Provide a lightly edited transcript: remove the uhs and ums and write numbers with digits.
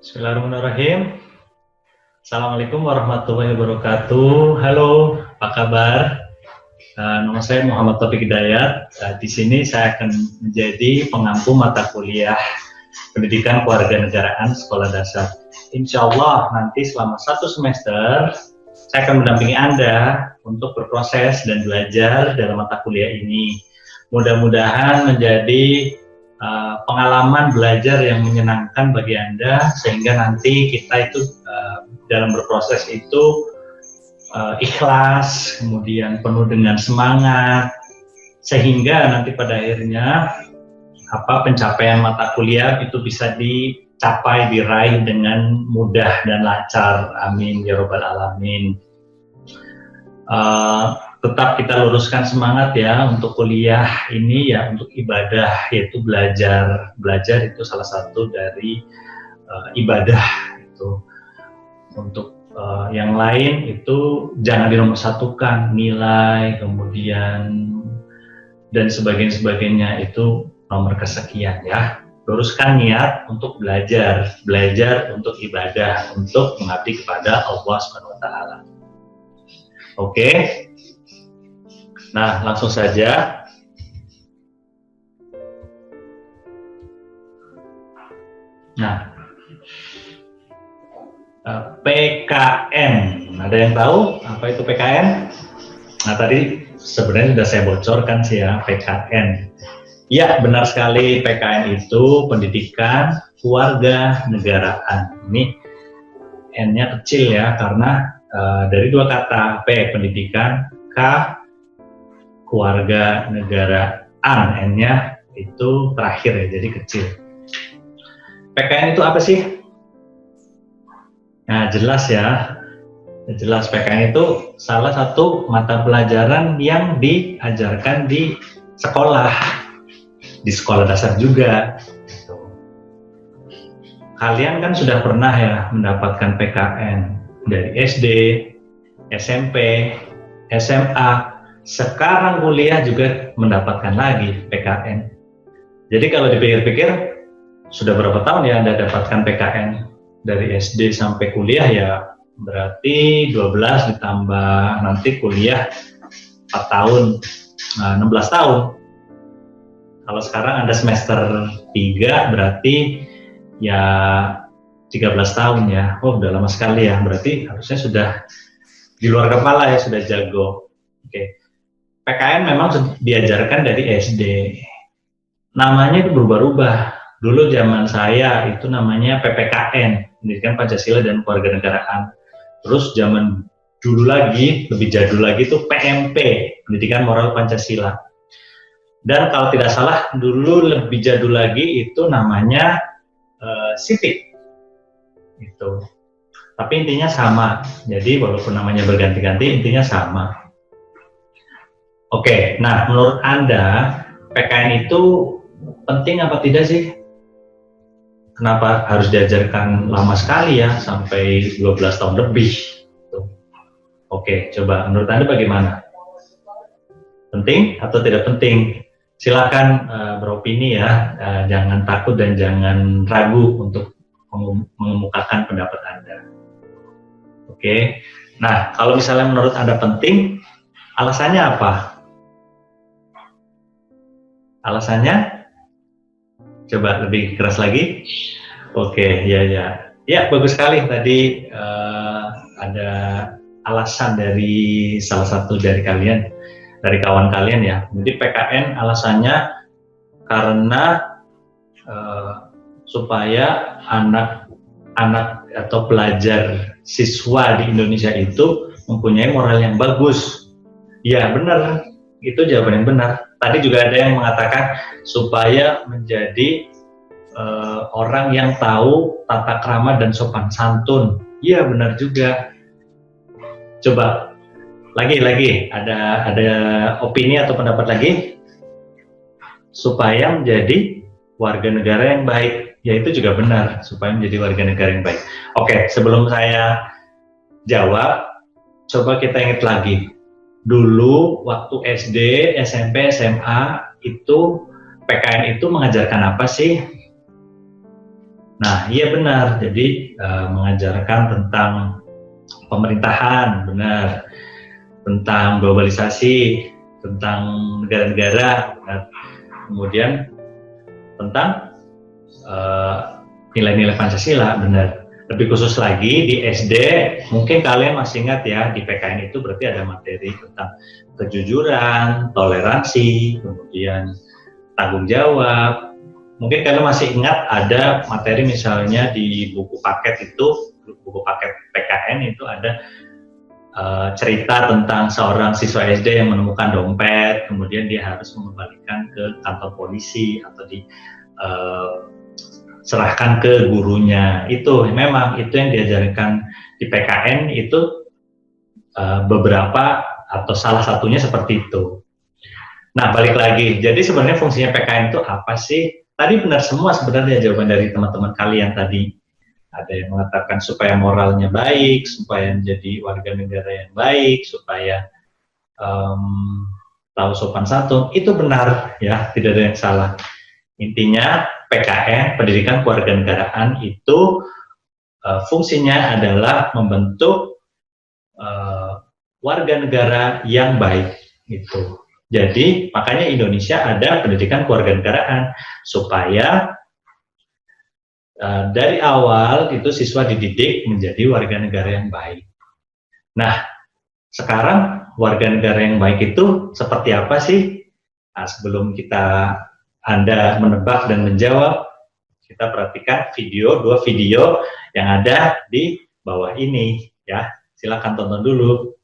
Bismillahirrahmanirrahim. Assalamualaikum warahmatullahi wabarakatuh. Halo, apa kabar? Nama saya Muhammad Taufik Hidayat. Di sini saya akan menjadi pengampu mata kuliah Pendidikan Kewarganegaraan Sekolah Dasar. Insya Allah nanti selama 1 semester saya akan mendampingi Anda untuk berproses dan belajar dalam mata kuliah ini. Mudah-mudahan menjadi pengalaman belajar yang menyenangkan bagi Anda, sehingga nanti kita itu dalam berproses itu ikhlas, kemudian penuh dengan semangat, sehingga nanti pada akhirnya pencapaian mata kuliah itu bisa dicapai, diraih dengan mudah dan lancar. Amin ya robbal alamin. Tetap kita luruskan semangat ya untuk kuliah ini ya, untuk ibadah, yaitu belajar. Belajar itu salah satu dari ibadah itu. Untuk yang lain itu jangan dinomorsatukan, nilai kemudian dan sebagainya itu nomor kesekian ya. Luruskan niat untuk belajar untuk ibadah, untuk mengabdi kepada Allah Subhanahu wa taala. Oke. Nah, langsung saja. Nah, PKN. Ada yang tahu apa itu PKN? Nah, tadi sebenarnya sudah saya bocorkan sih ya, PKN. Ya, benar sekali, PKN itu Pendidikan Kewarganegaraan. Ini N-nya kecil ya, karena dari dua kata, P, pendidikan, K, kewarganegaraan, N-nya itu terakhir ya, jadi kecil. PKN itu apa sih? Nah, jelas ya. Jelas, PKN itu salah satu mata pelajaran yang diajarkan di sekolah dasar juga. Kalian kan sudah pernah ya mendapatkan PKN dari SD, SMP, SMA. Sekarang kuliah juga mendapatkan lagi PKN. Jadi kalau dipikir-pikir, sudah berapa tahun ya Anda dapatkan PKN? Dari SD sampai kuliah ya berarti 12 ditambah nanti kuliah 4 tahun, 16 tahun. Kalau sekarang Anda semester 3 berarti ya 13 tahun ya. Oh, udah lama sekali ya, berarti harusnya sudah di luar kepala ya, sudah jago. Oke. PKN memang diajarkan dari SD. Namanya itu berubah-ubah. Dulu zaman saya itu namanya PPKN, Pendidikan Pancasila dan Kewarganegaraan. Terus zaman dulu lagi, lebih jadul lagi itu PMP, Pendidikan Moral Pancasila. Dan kalau tidak salah, dulu lebih jadul lagi itu namanya Civic. Gitu. Tapi intinya sama. Jadi walaupun namanya berganti-ganti, intinya sama. Oke, nah menurut Anda PKN itu penting apa tidak sih? Kenapa harus diajarkan lama sekali ya, sampai 12 tahun lebih? Oke, coba menurut Anda bagaimana? Penting atau tidak penting? Silakan beropini ya, jangan takut dan jangan ragu untuk mengemukakan pendapat Anda. Oke, nah kalau misalnya menurut Anda penting, alasannya apa? Alasannya? Coba lebih keras lagi. Oke, ya, bagus sekali tadi ada alasan dari salah satu dari kalian, dari kawan kalian ya. Jadi PKN alasannya karena supaya anak atau pelajar siswa di Indonesia itu mempunyai moral yang bagus. Ya benar, itu jawaban yang benar. Tadi juga ada yang mengatakan supaya menjadi orang yang tahu tata krama dan sopan santun. Iya benar juga. Coba lagi ada opini atau pendapat lagi? Supaya menjadi warga negara yang baik. Ya itu juga benar, supaya menjadi warga negara yang baik. Oke, sebelum saya jawab, coba kita ingat lagi. Dulu waktu SD, SMP, SMA itu PKN itu mengajarkan apa sih? Nah, iya benar. Jadi mengajarkan tentang pemerintahan, benar, tentang globalisasi, tentang negara-negara, benar. Kemudian tentang nilai-nilai Pancasila, benar. Lebih khusus lagi di SD, mungkin kalian masih ingat ya, di PKN itu berarti ada materi tentang kejujuran, toleransi, kemudian tanggung jawab. Mungkin kalian masih ingat ada materi misalnya di buku paket itu, buku paket PKN itu ada cerita tentang seorang siswa SD yang menemukan dompet, kemudian dia harus mengembalikan ke kantor polisi atau serahkan ke gurunya. Itu memang itu yang diajarkan di PKN itu beberapa atau salah satunya seperti itu. Nah, balik lagi. Jadi sebenarnya fungsinya PKN itu apa sih? Tadi benar semua sebenarnya jawaban dari teman-teman kalian tadi. Ada yang mengatakan supaya moralnya baik, supaya menjadi warga negara yang baik, supaya tahu sopan santun. Itu benar ya, tidak ada yang salah. Intinya PKN, pendidikan kewarganegaraan itu fungsinya adalah membentuk warga negara yang baik gitu. Jadi makanya Indonesia ada pendidikan kewarganegaraan supaya dari awal itu siswa dididik menjadi warga negara yang baik. Nah, sekarang warga negara yang baik itu seperti apa sih? Nah, sebelum Anda menebak dan menjawab, kita perhatikan dua video yang ada di bawah ini ya. Silakan tonton dulu.